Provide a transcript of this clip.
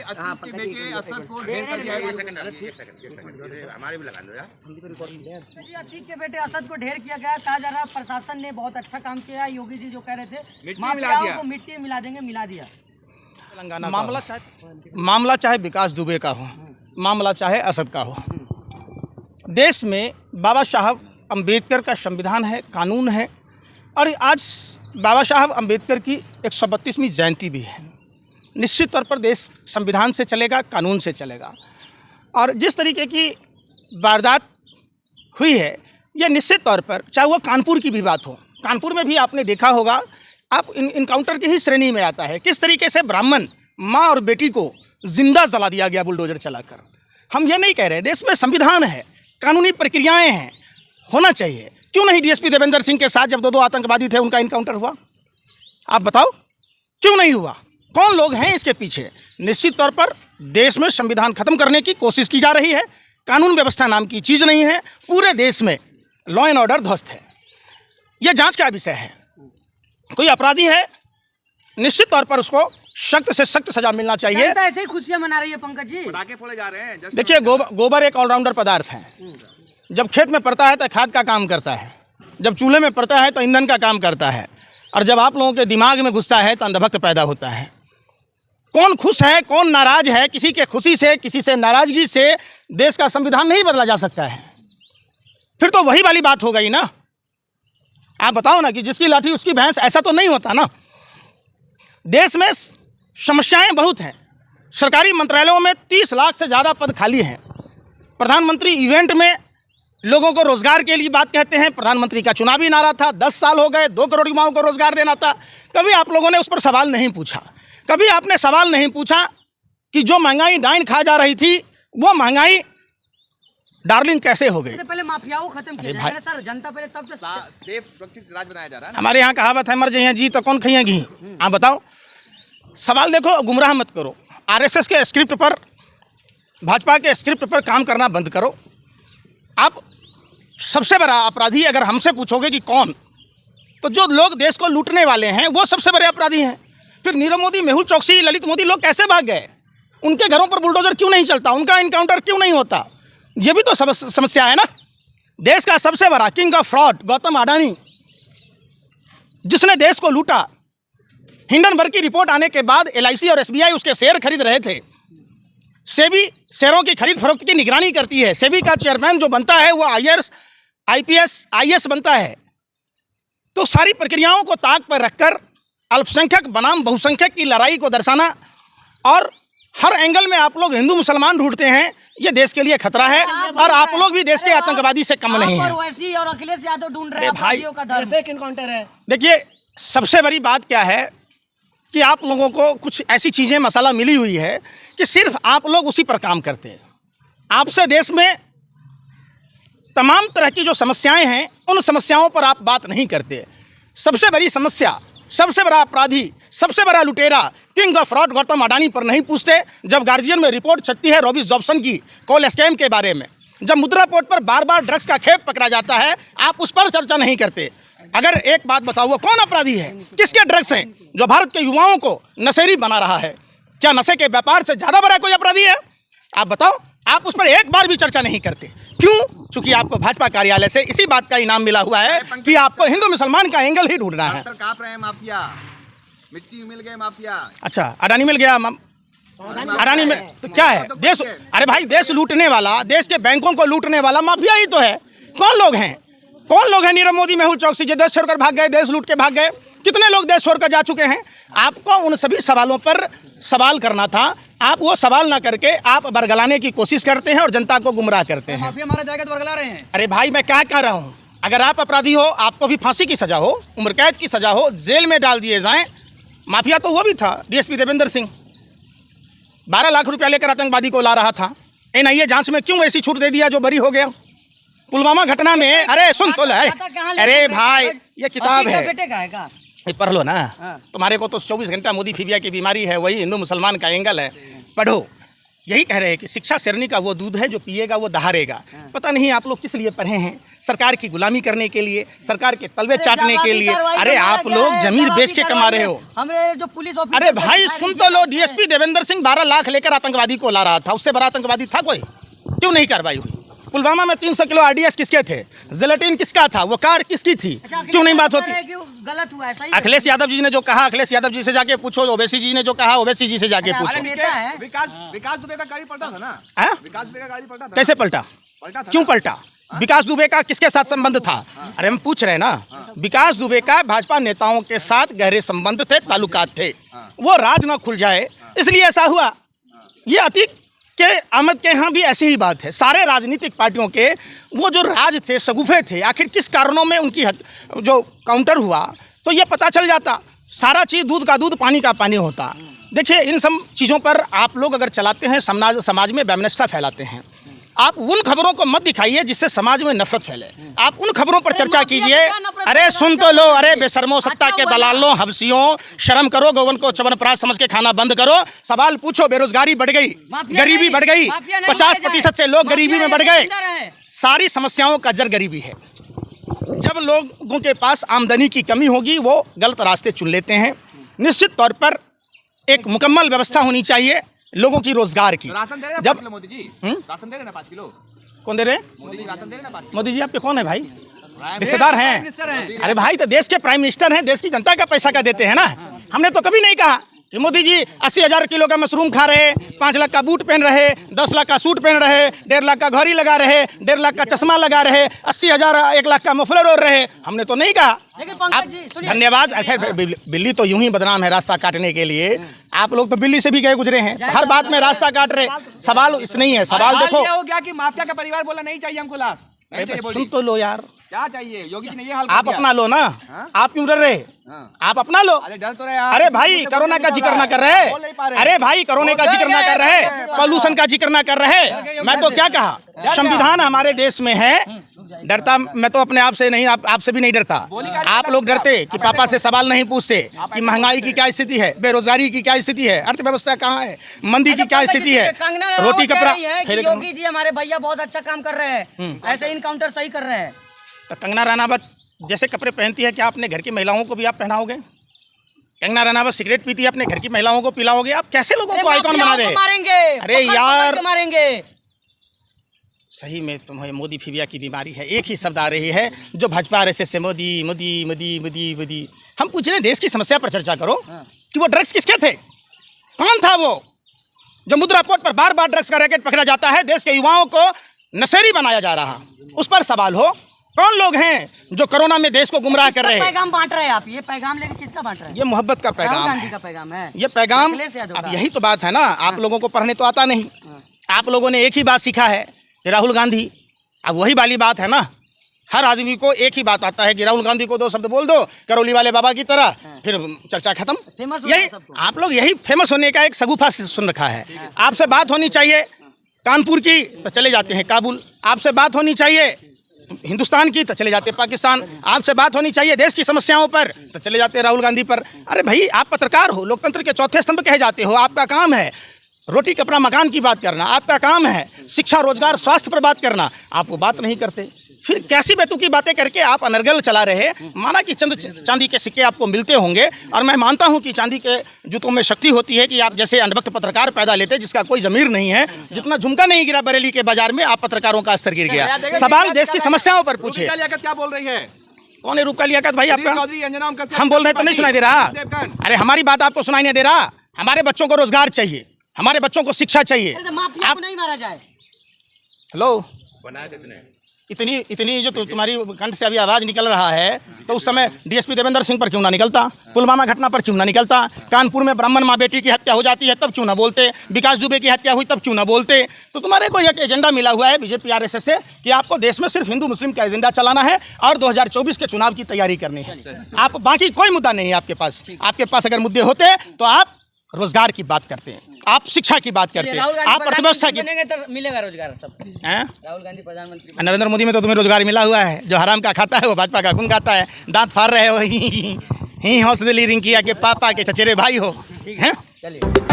अतीक के बेटे असद को ढेर कर दिया हमारे भी लगा दो यार। जी, अतीक के बेटे असद को ढेर किया गया। कहा जा रहा है प्रशासन ने बहुत अच्छा काम किया। योगी जी जो कह रहे थे माफियाओं को मिट्टी मिला देंगे, मिला दिया। मामला चाहे विकास दुबे का हो, मामला चाहे असद का हो, देश में बाबा साहब अम्बेडकर का संविधान है, कानून है, और आज बाबा साहब अम्बेडकर की 132वीं जयंती भी है। निश्चित तौर पर देश संविधान से चलेगा, कानून से चलेगा। और जिस तरीके की वारदात हुई है, यह निश्चित तौर पर, चाहे वो कानपुर की भी बात हो, कानपुर में भी आपने देखा होगा, आप इनकाउंटर की ही श्रेणी में आता है। किस तरीके से ब्राह्मण माँ और बेटी को जिंदा जला दिया गया बुलडोजर चलाकर। हम ये नहीं कह रहे, देश में संविधान है, कानूनी प्रक्रियाएं हैं, होना चाहिए। क्यों नहीं डीएसपी देवेंद्र सिंह के साथ जब दो आतंकवादी थे उनका इनकाउंटर हुआ? आप बताओ क्यों नहीं हुआ? कौन लोग हैं इसके पीछे? निश्चित तौर पर देश में संविधान खत्म करने की कोशिश की जा रही है। कानून व्यवस्था नाम की चीज़ नहीं है। पूरे देश में लॉ एंड ऑर्डर ध्वस्त है। यह जांच का विषय है। कोई अपराधी है, निश्चित तौर पर उसको सख्त से सख्त सजा मिलना चाहिए। ऐसे ही खुशियां मना रही है पंकज जी। पटाखे फोड़े जा रहे हैं। देखिए, गोबर एक ऑलराउंडर पदार्थ है। जब खेत में पड़ता है तो खाद का काम करता है, जब चूल्हे में पड़ता है तो ईंधन का काम करता है, और जब आप लोगों के दिमाग में घुसता है तो अंधभक्त पैदा होता है। कौन खुश है, कौन नाराज है? किसी के खुशी से, किसी से नाराजगी से देश का संविधान नहीं बदला जा सकता है। फिर तो वही वाली बात हो गई ना। आप बताओ ना कि जिसकी लाठी उसकी भैंस, ऐसा तो नहीं होता ना। देश में समस्याएं बहुत हैं। सरकारी मंत्रालयों में 30 लाख से ज़्यादा पद खाली हैं। प्रधानमंत्री इवेंट में लोगों को रोजगार के लिए बात कहते हैं। प्रधानमंत्री का चुनावी नारा था, 10 साल हो गए, 2 करोड़ युवाओं को रोजगार देना था। कभी आप लोगों ने उस पर सवाल नहीं पूछा। कभी आपने सवाल नहीं पूछा कि जो महंगाई डाइन खा जा रही थी, वो महंगाई डार्लिंग कैसे हो गई? पहले माफियाओं को खत्म किया जाए सर, जनता पहले, तब से सेफ सुरक्षित राज बनाया जा रहा है। हमारे यहाँ कहावत है, मर जाइए जी तो कौन खाइए घी। आप बताओ, सवाल देखो, गुमराह मत करो। आरएसएस के स्क्रिप्ट पर, भाजपा के स्क्रिप्ट पर काम करना बंद करो। आप सबसे बड़ा अपराधी अगर हमसे पूछोगे कि कौन, तो जो लोग देश को लूटने वाले हैं वो सबसे बड़े अपराधी हैं। फिर नीरव मोदी, मेहुल चोकसी, ललित मोदी लोग कैसे भाग गए? उनके घरों पर बुलडोजर क्यों नहीं चलता? उनका इनकाउंटर क्यों नहीं होता? ये भी तो समस्या है ना। देश का सबसे बड़ा king of fraud Gautam Adani, जिसने देश को लूटा, हिंडनबर्ग की रिपोर्ट आने के बाद LIC और SBI उसके शेयर खरीद रहे थे। सेबी शेयरों की खरीद फरोख्त की निगरानी करती है। सेबी का चेयरमैन जो बनता है वो IPS बनता है। तो सारी प्रक्रियाओं को ताक पर रखकर अल्पसंख्यक बनाम बहुसंख्यक की लड़ाई को दर्शाना, और हर एंगल में आप लोग हिंदू मुसलमान ढूंढते हैं, ये देश के लिए खतरा है। और आप लोग भी देश के आतंकवादी से कम नहीं हैं। ओवैसी और अखिलेश यादव ढूंढ रहे हैं अपराधियों का धर्म। फेक एनकाउंटर है। देखिए, सबसे बड़ी बात क्या है कि आप लोगों को कुछ ऐसी चीज़ें मसाला मिली हुई है कि सिर्फ आप लोग उसी पर काम करते हैं। आपसे देश में तमाम तरह की जो समस्याएं हैं, उन समस्याओं पर आप बात नहीं करते। सबसे बड़ी समस्या, सबसे बड़ा अपराधी, सबसे बड़ा लुटेरा, king of fraud Gautam Adani पर नहीं पूछते। जब गार्जियन में रिपोर्ट छपती है रॉबिस जॉब्सन की कॉल स्कैम के बारे में, जब मुद्रा पोर्ट पर बार बार ड्रग्स का खेप पकड़ा जाता है, आप उस पर चर्चा नहीं करते। अगर एक बात बताओ, वो कौन अपराधी है? किसके ड्रग्स हैं जो भारत के युवाओं को नशेरी बना रहा है? क्या नशे के व्यापार से ज़्यादा बड़ा कोई अपराधी है? आप बताओ। आप उस पर एक बार भी चर्चा नहीं करते। क्यों? चूंकि आपको भाजपा कार्यालय से इसी बात का इनाम मिला हुआ है कि आपको हिंदू मुसलमान का एंगल ही ढूंढना है। कांप रहे हैं माफिया, मिट्टी मिल गए माफिया। अच्छा, अडानी मिल गया। अडानी में तो क्या है? देश, अरे भाई, देश लूटने वाला, देश के बैंकों को लूटने वाला माफिया ही तो है। कौन लोग हैं? कौन लोग हैं? नीरव मोदी, मेहुल चोकसी जो देश छोड़कर भाग गए, देश लूट के भाग गए। कितने लोग देश छोड़कर जा चुके हैं? आपको उन सभी सवालों पर सवाल करना था। आप वो सवाल ना करके आप बरगलाने की कोशिश करते हैं और जनता को गुमराह करते हैं। माफिया मारा जाएगा तो बरगला रहे हैं। अरे भाई, मैं क्या कह रहा हूँ, अगर आप अपराधी हो, आपको भी फांसी की सजा हो, उम्र कैद की सजा हो, जेल में डाल दिए जाएं। माफिया तो वो भी था, डीएसपी देवेंद्र सिंह 12 लाख रुपया लेकर आतंकवादी को ला रहा था। NIA जांच में क्यों ऐसी छूट दे दिया जो बरी हो गया? पुलवामा घटना में, अरे सुन तो ले, अरे भाई, ये किताब है, बेटे का है का? ये पढ़ लो ना। तुम्हारे को तो 24 घंटा मोदी फीबिया की बीमारी है, वही हिंदू मुसलमान का एंगल है, पढ़ो। यही कह रहे हैं कि शिक्षा शेरनी का वो दूध है जो पिएगा वो दहाड़ेगा। पता नहीं आप लोग किस लिए पढ़े हैं, सरकार की गुलामी करने के लिए, सरकार के तलवे चाटने के लिए। अरे आप लोग जमीन बेच के कमा रहे हो। हमें जो पुलिस ऑफिसर, अरे भाई सुन तो लो, डीएसपी देवेंद्र सिंह 12 लाख लेकर आतंकवादी को ला रहा था, उससे बड़ा आतंकवादी था कोई? क्यों नहीं कार्रवाई हुई? पुलवामा में 300 किलो आरडीएक्स किसके थे? जिलेटिन किसका था? वो कार किसकी थी? क्यों नहीं बात होती? गलत हुआ है, सही अखिलेश यादव जी ने जो कहा, अखिलेश यादव जी से जाके पूछो, ओवैसी जी ने जो कहा, ओवैसी जी से जाके पूछो। विकास दुबे का गाड़ी पलटा था ना? विकास दुबे का गाड़ी पलटा था। कैसे पलटा? क्यों पलटा? विकास दुबे का किसके साथ संबंध था? अरे हम पूछ रहे हैं ना। विकास दुबे का भाजपा नेताओं के साथ गहरे संबंध थे, ताल्लुकात थे। वो राज न खुल जाए इसलिए ऐसा हुआ। ये अतीक के अहमद के यहाँ भी ऐसी ही बात है। सारे राजनीतिक पार्टियों के वो जो राज थे, शगुफे थे, आखिर किस कारणों में उनकी जो काउंटर हुआ तो ये पता चल जाता। सारा चीज़ दूध का दूध पानी का पानी होता। देखिए इन सब चीज़ों पर आप लोग अगर चलाते हैं, समाज में वैमनस्यता फैलाते हैं। आप उन खबरों को मत दिखाइए जिससे समाज में नफरत फैले। आप उन खबरों पर चर्चा कीजिए। अरे सुन तो लो, अरे बेशर्मो, सत्ता के दलालों, हवसियों, शर्म करो, गौवन को चवनप्राश समझ के खाना बंद करो। सवाल पूछो, बेरोजगारी बढ़ गई, गरीबी बढ़ गई, 50% से लोग गरीबी में बढ़ गए। सारी समस्याओं का जड़ गरीबी है। जब लोगों के पास आमदनी की कमी होगी वो गलत रास्ते चुन लेते हैं। निश्चित तौर पर एक मुकम्मल व्यवस्था होनी चाहिए लोगों की रोजगार की। राशन दे रहे हैं जब मोदी जी, राशन दे रहे हैं 5 किलो। कौन दे रहे? मोदी जी राशन दे रहे हैं 5 किलो। मोदी जी आपके कौन है भाई? रिश्तेदार हैं? अरे भाई तो देश के प्राइम मिनिस्टर हैं, देश की जनता का पैसा का देते हैं ना। हमने तो कभी नहीं कहा कि मोदी जी 80,000 किलो का मशरूम खा रहे, 5 लाख का बूट पहन रहे, 10 लाख का सूट पहन रहे, 1.5 लाख का घड़ी लगा रहे, 1.5 लाख का चश्मा लगा रहे, 80,000 1 लाख का मफलर ओढ़ रहे। हमने तो नहीं कहा। आप धन्यवाद। बिल्ली तो यूं ही बदनाम है रास्ता काटने के लिए। आप लोग तो बिल्ली से भी गए गुजरे हैं, हर बात में रास्ता काट रहे। सवाल इस नहीं है, सवाल देखो हो गया कि माफिया का परिवार बोला नहीं चाहिए हमको लाश। सुन तो लो यार, क्या चाहिए? योगी जी ने ये हाल आप अपना लो ना। आप क्यों डर रहे? आप अपना लो। अरे डर तो रहे यार। अरे भाई कोरोना का जिक्र ना कर रहे। अरे भाई कोरोना का जिक्र ना कर रहे, पॉल्यूशन का जिक्र ना कर रहे। मैं तो क्या कहा, संविधान हमारे देश में है। डरता मैं तो अपने आप से नहीं, आपसे भी नहीं डरता। आप लोग डरते कि पापा से सवाल नहीं पूछते कि महंगाई की क्या स्थिति है, बेरोजगारी की क्या स्थिति है, अर्थव्यवस्था कहाँ है, मंदी की क्या स्थिति है, रोटी कपड़ा। योगी जी हमारे भैया बहुत अच्छा काम कर रहे हैं, ऐसे इनकाउंटर सही कर रहे हैं। तो कंगना रनावत जैसे कपड़े पहनती है, क्या अपने घर की महिलाओं को भी आप पहनाओगे? कंगना रनावत सिगरेट पीती है, अपने घर की महिलाओं को पिलाओगे? आप कैसे लोगों को आइकॉन बना रहे हैं? अरे यार मारेंगे। सही में तुम्हें मोदी फिबिया की बीमारी है। एक ही शब्द आ रही है जो भाजपा RSS से मोदी मोदी मोदी मोदी मोदी। हम पूछ रहे हैं देश की समस्या पर चर्चा करो कि वो ड्रग्स किसके थे? कौन था वो जो मुद्रा पोर्ट पर बार बार ड्रग्स का रैकेट पकड़ा जाता है, देश के युवाओं को नशेड़ी बनाया जा रहा, उस पर सवाल हो। कौन लोग हैं जो कोरोना में देश को गुमराह कर रहे हैं? पैगाम बांट रहे हैं आप। ये पैगाम लेके किसका बांट रहे हैं? ये मोहब्बत का पैगाम राहुल गांधी है। का पैगाम है ये पैगाम। अब यही तो बात है ना, आप लोगों को पढ़ने तो आता नहीं। आप लोगों ने एक ही बात सीखा है कि राहुल गांधी। अब वही वाली बात है ना, हर आदमी को एक ही बात आता है कि राहुल गांधी को 2 शब्द बोल दो करौली वाले बाबा की तरह, फिर चर्चा खत्म। यही आप लोग यही फेमस होने का एक सगुफा सुन रखा है। आपसे बात होनी चाहिए कानपुर की तो चले जाते हैं काबुल, आपसे बात होनी चाहिए हिंदुस्तान की तो चले जाते हैं पाकिस्तान, आपसे बात होनी चाहिए देश की समस्याओं पर तो चले जाते हैं राहुल गांधी पर। अरे भाई आप पत्रकार हो, लोकतंत्र के चौथे स्तंभ कहे जाते हो। आपका काम है रोटी कपड़ा मकान की बात करना, आपका काम है शिक्षा रोजगार स्वास्थ्य पर बात करना। आप वो बात नहीं करते, फिर कैसी बेतुकी बातें करके आप अनर्गल चला रहे। माना कि चंद चांदी के सिक्के आपको मिलते होंगे, और मैं मानता हूं कि चांदी के जूतों में शक्ति होती है कि आप जैसे अनवक्त पत्रकार पैदा लेते जिसका कोई ज़मीर नहीं है। जितना झुमका नहीं गिरा बरेली के बाजार में, आप पत्रकारों का असर गिर गया। सवाल देश की समस्याओं पर पूछे। क्या बोल रही है? कौन है रूपका लियाकत भाई आपका? हम बोल रहे हैं तो नहीं सुनाई दे रहा? अरे हमारी बात आपको सुनाई नहीं दे रहा? हमारे बच्चों को रोजगार चाहिए, हमारे बच्चों को शिक्षा चाहिए। आप नहीं मारा जाए। हेलो, बनाया किसने? इतनी जो तुम्हारी कंठ से अभी आवाज़ निकल रहा है, तो उस समय डीएसपी देवेंद्र सिंह पर क्यों ना निकलता? पुलवामा घटना पर क्यों ना निकलता? कानपुर में ब्राह्मण माँ बेटी की हत्या हो जाती है तब क्यों ना बोलते? विकास दुबे की हत्या हुई तब क्यों ना बोलते? तो तुम्हारे को एक एजेंडा मिला हुआ है बीजेपी RSS से कि आपको देश में सिर्फ हिंदू मुस्लिम का एजेंडा चलाना है और 2024 के चुनाव की तैयारी करनी है। आप बाकी कोई मुद्दा नहीं है आपके पास। आपके पास अगर मुद्दे होते तो आप रोजगार की बात करते हैं, आप शिक्षा की बात करते हैं, आप अर्थव्यवस्था की। तो मिलेगा रोजगार सब। राहुल गांधी प्रधानमंत्री, नरेंद्र मोदी में तो तुम्हें रोजगार मिला हुआ है। जो हराम का खाता है वो भाजपा का खून खाता है। दांत फाड़ रहे हो, ही हौसले रिंग किया कि पापा के चचेरे भाई हो। हैं? चलिए।